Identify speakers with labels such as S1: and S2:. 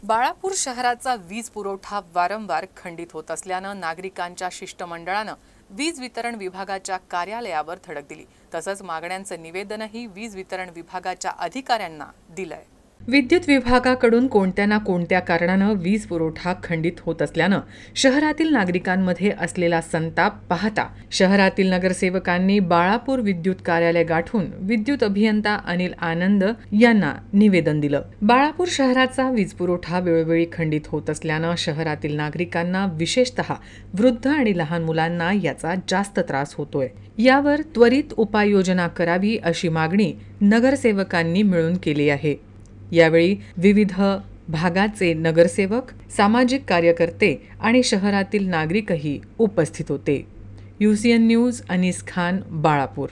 S1: बाळापूर शहराचा वीज पुरवठा वारंवार खंडित होत असल्यानं नागरिकांच्या शिष्टमंडळानं वीज वितरण विभागाच्या कार्यालयावर धडक दिली। तसंच मागण्यांचं निवेदनही वीज वितरण विभागाच्या अधिकाऱ्यांना दिलंय। विद्युत विभागाकडून कोणत्या ना कोणत्या कारणानं वीज पुरवठा खंडित होत असल्यानं शहरातील नागरिकांमध्ये असलेला संताप पाहता शहरातील नगरसेवकांनी बाळापूर विद्युत कार्यालय गाठून विद्युत अभियंता अनिल आनंद यांना निवेदन दिलं। बाळापूर शहराचा वीज पुरवठा वेळोवेळी खंडित होत असल्यानं शहरातील नागरिकांना विशेषतः वृद्ध आणि लहान मुलांना याचा जास्त त्रास होतोय। यावर त्वरित उपाययोजना करावी अशी मागणी नगरसेवकांनी मिळून केली आहे। यावेळी विविध भागाचे नगरसेवक, सामाजिक कार्यकर्ते आणि शहरातील नागरिकही उपस्थित होते। UCN news, Anis Khan, Balapur.